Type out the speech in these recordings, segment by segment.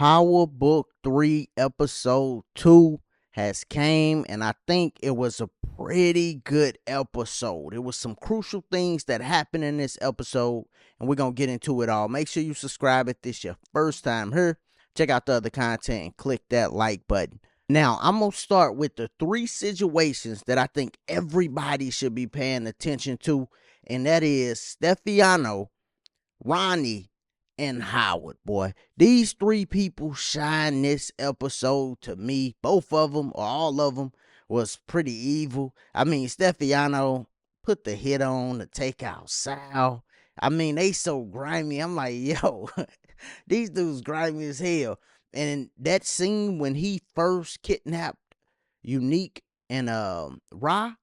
Power Book 3 episode 2 has came, and I think it was a pretty good episode. It was some crucial things that happened in this episode, and we're going to get into it all. Make sure you subscribe if this your first time here. Check out the other content and click that like button. Now, I'm going to start with the 3 situations that I think everybody should be paying attention to, and that is Stefano, Ronnie, and Howard, boy. These 3 people shine this episode to me. Both of them, or all of them, was pretty evil. I mean, Stefano put the hit on to take out Sal. I mean, they so grimy. I'm like, yo, these dudes grimy as hell. And that scene when he first kidnapped Unique and Ra,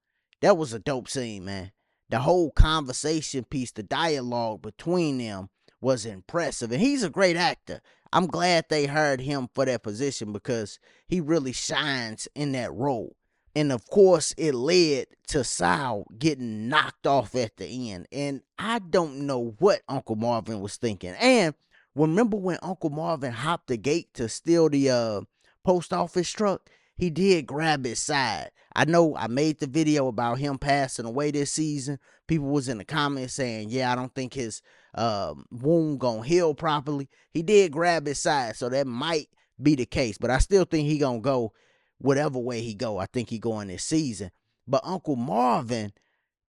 that was a dope scene, man. The whole conversation piece, the dialogue between them was impressive. And he's a great actor. I'm glad they hired him for that position because he really shines in that role. And of course, it led to Sal getting knocked off at the end. And I don't know what Uncle Marvin was thinking. And remember when Uncle Marvin hopped the gate to steal the post office truck? He did grab his side. I know I made the video about him passing away this season. People was in the comments saying, yeah, I don't think his wound gonna heal properly. He did grab his side, so that might be the case. But I still think he gonna go whatever way he go. I think he going this season. But Uncle Marvin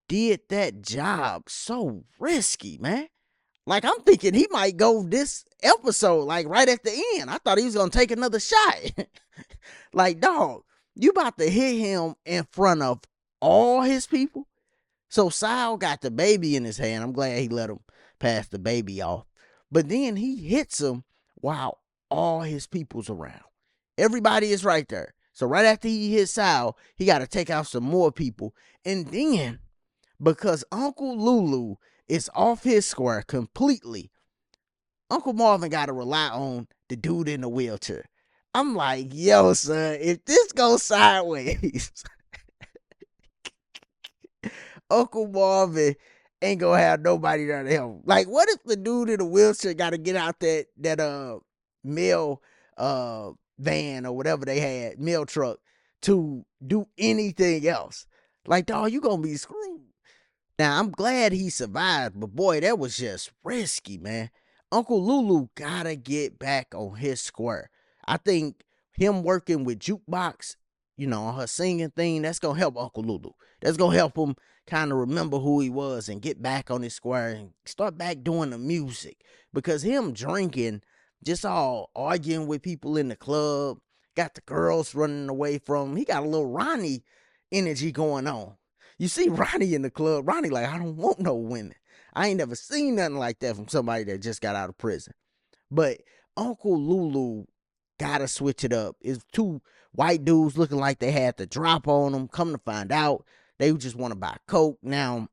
did that job so risky, man. Like, I'm thinking he might go this episode, like right at the end. I thought he was gonna take another shot. Like, dog, you about to hit him in front of all his people? So Sal got the baby in his hand. I'm glad he let him pass the baby off. But then he hits him while all his people's around. Everybody is right there. So right after he hits Sal, he got to take out some more people. And then, because Uncle Lulu is off his square completely, Uncle Marvin got to rely on the dude in the wheelchair. I'm like, yo, son, if this goes sideways, Uncle Marvin ain't gonna have nobody there to help him. Like, what if the dude in the wheelchair got to get out that mail van or whatever they had, mail truck, to do anything else? Like, dog, you gonna be screwed. Now, I'm glad he survived, but boy, that was just risky, man. Uncle Lulu gotta get back on his square. I think him working with Jukebox, on her singing thing, that's gonna help Uncle Lulu. That's gonna help him kind of remember who he was and get back on his square and start back doing the music. Because him drinking, just all arguing with people in the club, got the girls running away from him. He got a little Ronnie energy going on. You see Ronnie in the club, Ronnie like, I don't want no women. I ain't never seen nothing like that from somebody that just got out of prison. But Uncle Lulu gotta switch it up. It's 2 white dudes looking like they had the drop on them. Come to find out, they just want to buy coke. Now,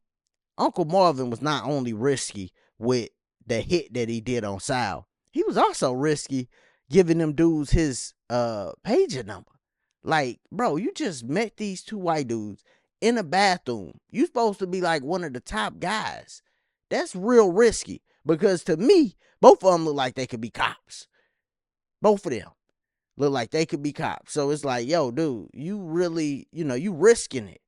Uncle Marvin was not only risky with the hit that he did on Sal, he was also risky giving them dudes his pager number. Like, bro, you just met these 2 white dudes in a bathroom. You supposed to be like one of the top guys. That's real risky because to me, both of them look like they could be cops. Both of them look like they could be cops. So it's like, yo, dude, you really, you risking it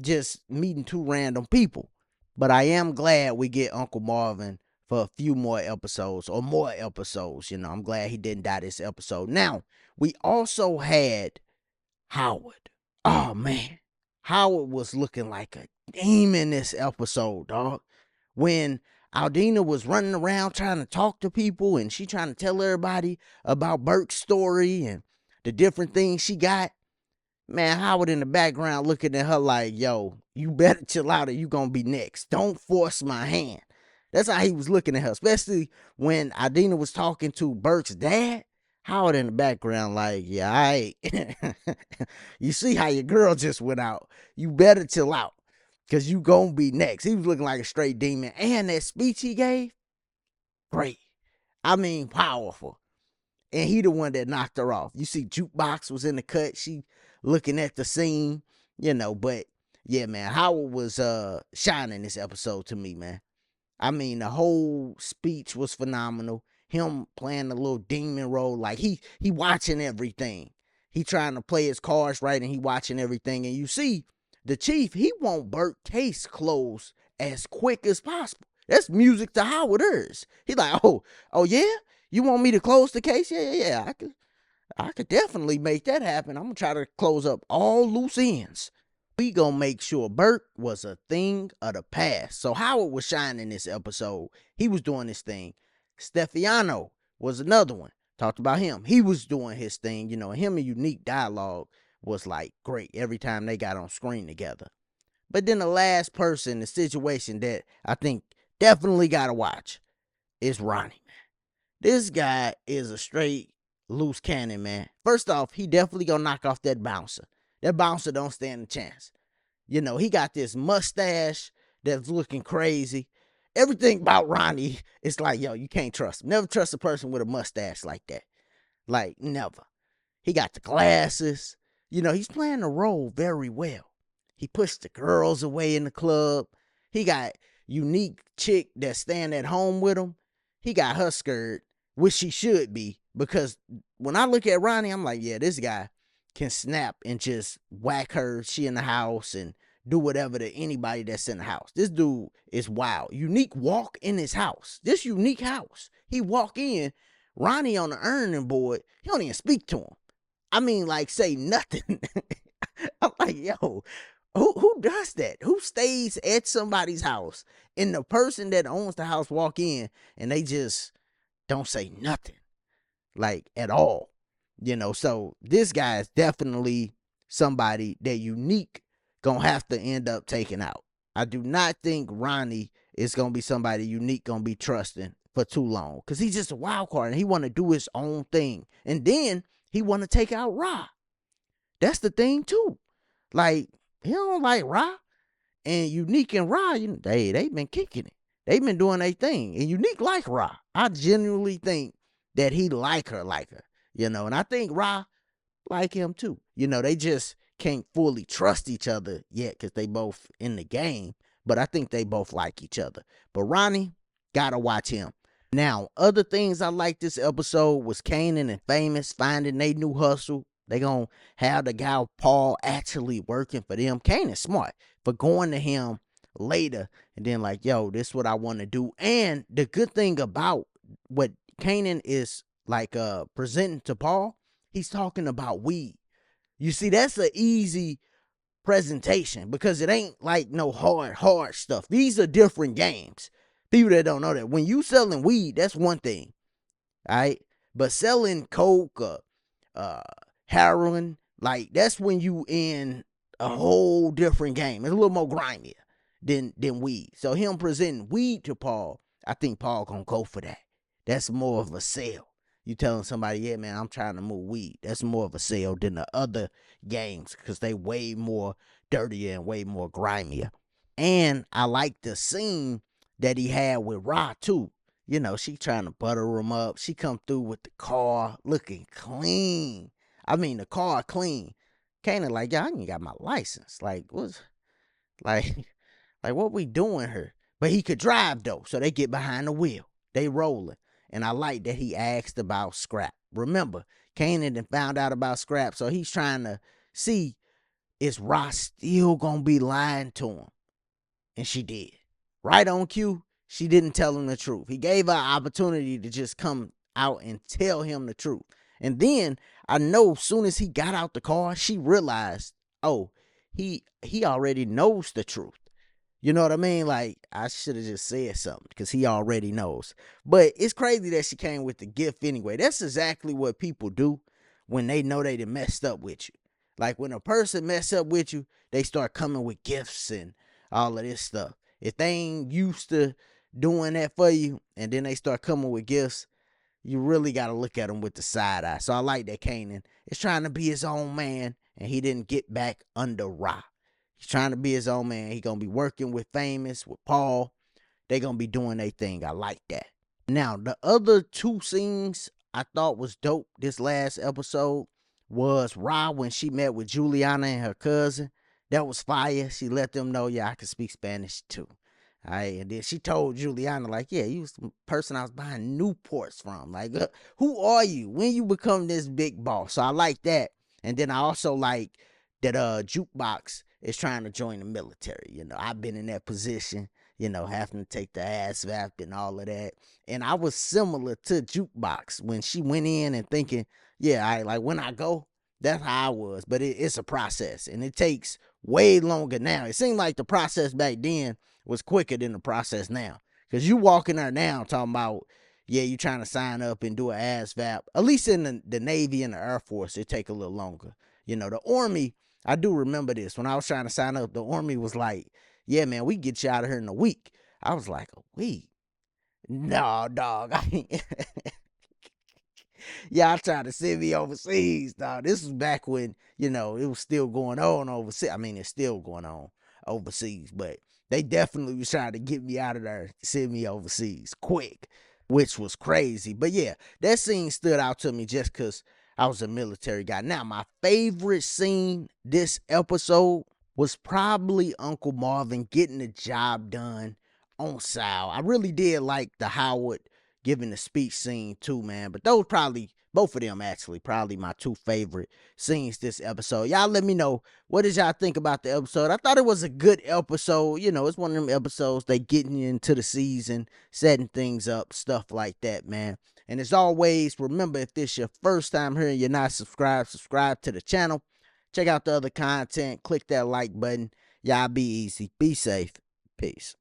just meeting 2 random people. But I am glad we get Uncle Marvin for a few more episodes or more episodes. I'm glad he didn't die this episode. Now, we also had Howard. Oh, man. Howard was looking like a demon this episode, dog. When Aldina was running around trying to talk to people and she trying to tell everybody about Burke's story and the different things she got, man, Howard in the background looking at her like, yo, you better chill out or you gonna be next. Don't force my hand. That's how he was looking at her, especially when Aldina was talking to Burke's dad. Howard in the background like, yeah, I you see how your girl just went out. You better chill out because you gonna be next. He was looking like a straight demon. And that speech he gave, great. I mean, powerful. And he the one that knocked her off. You see Jukebox was in the cut. She looking at the scene, but yeah, man, Howard was shining this episode to me, man. I mean, the whole speech was phenomenal. him playing the little demon role, like he watching everything. He trying to play his cards right, and he watching everything. And you see, the chief, he want Burt case closed as quick as possible. That's music to Howard Earls. He like, oh yeah, you want me to close the case? Yeah. I could definitely make that happen. I'm gonna try to close up all loose ends. We gonna make sure Burt was a thing of the past. So Howard was shining this episode. He was doing his thing. Stefano was another one. Talked about him. He was doing his thing. Him and Unique dialogue was like great every time they got on screen together. But then the last person, the situation that I think definitely gotta watch is Ronnie. This guy is a straight loose cannon, man. First off, he definitely gonna knock off that bouncer. That bouncer don't stand a chance. He got this mustache that's looking crazy. Everything about Ronnie is like, yo, you can't trust him. Never trust a person with a mustache like that. Like, never. He got the glasses. He's playing the role very well. He pushed the girls away in the club. He got Unique chick that's staying at home with him. He got her scared, which she should be, because when I look at Ronnie, I'm like, yeah, this guy can snap and just whack her. She in the house and do whatever to anybody that's in the house. This dude is wild. Unique walk in his house. This Unique house. He walk in, Ronnie on the ironing board. He don't even speak to him. I mean, like, say nothing. I'm like, yo, who does that? Who stays at somebody's house and the person that owns the house walk in and they just don't say nothing, like, at all? So this guy is definitely somebody that Unique gonna have to end up taking out. I do not think Ronnie is gonna be somebody Unique gonna be trusting for too long, because he's just a wild card and he want to do his own thing, and then he want to take out Ra. That's the thing too. Like, he don't like Ra, and Unique and Ra, they been kicking it. They've been doing their thing, and Unique like Ra. I genuinely think that he like her, and I think Ra like him too. They just can't fully trust each other yet because they both in the game, but I think they both like each other. But Ronnie, gotta watch him. Now, other things I like this episode was Kanan and Famous finding they new hustle. They gonna have the guy Paul actually working for them. Kanan's smart for going to him later and then like, yo, this is what I want to do. And the good thing about what Kanan is like presenting to Paul, he's talking about weed. You see, that's an easy presentation because it ain't like no hard stuff. These are different games. People that don't know that, when you selling weed, that's one thing, all right? But selling coke or heroin, like, that's when you in a whole different game. It's a little more grimier than weed. So him presenting weed to Paul, I think Paul gonna go for that. That's more of a sale. You telling somebody, yeah, man, I'm trying to move weed. That's more of a sale than the other games because they way more dirtier and way more grimier. And I like the scene that he had with Ra too. She trying to butter him up. She come through with the car looking clean. I mean, the car clean. Kanan like, yeah, I ain't got my license. Like, what's like what we doing here? But he could drive though, so they get behind the wheel. They rolling. And I like that he asked about Scrap. Remember, Kanan had found out about Scrap, so he's trying to see, is Ross still gonna be lying to him? And she did. Right on cue, she didn't tell him the truth. He gave her an opportunity to just come out and tell him the truth. And then I know as soon as he got out the car, she realized, oh, he already knows the truth. You know what I mean? Like, I should have just said something because he already knows. But it's crazy that she came with the gift anyway. That's exactly what people do when they know they done messed up with you. Like, when a person mess up with you, they start coming with gifts and all of this stuff. If they ain't used to doing that for you and then they start coming with gifts, you really got to look at them with the side eye. So I like that Kanan is trying to be his own man and he didn't get back under Ra. He's trying to be his own man. He's going to be working with Famous, with Paul. They're going to be doing their thing. I like that. Now, the other two scenes I thought was dope this last episode was Ra when she met with Juliana and her cousin. That was fire. She let them know, yeah, I can speak Spanish too. All right, and then she told Juliana, like, yeah, you was the person I was buying Newports from. Like, who are you? When you become this big boss? So I like that. And then I also like that Jukebox is trying to join the military. You know, I've been in that position, you know, having to take the ass vap and all of that. And I was similar to Jukebox when she went in and thinking, yeah, I like when I go, that's how I was. But it's a process and it takes way longer now. It seemed like the process back then was quicker than the process now. Cause you walking there now talking about, yeah, you trying to sign up and do an ASVAP. At least in the Navy and the Air Force, it take a little longer. You know, the Army, I do remember this. When I was trying to sign up, the Army was like, yeah, man, we get you out of here in a week. I was like, a week? No, dog. Y'all trying to send me overseas, dog. This was back when, you know, it was still going on overseas. I mean, it's still going on overseas, but they definitely was trying to get me out of there, send me overseas quick, which was crazy. But yeah, that scene stood out to me just because I was a military guy. Now, my favorite scene this episode was probably Uncle Marvin getting the job done on Sal. I really did like the Howard giving the speech scene too, man. But those probably, both of them actually, probably my two favorite scenes this episode. Y'all let me know, what did y'all think about the episode? I thought it was a good episode. You know, it's one of them episodes they getting into the season, setting things up, stuff like that, man. And as always, remember, if this your first time here and you're not subscribed, subscribe to the channel. Check out the other content. Click that like button. Y'all be easy. Be safe. Peace.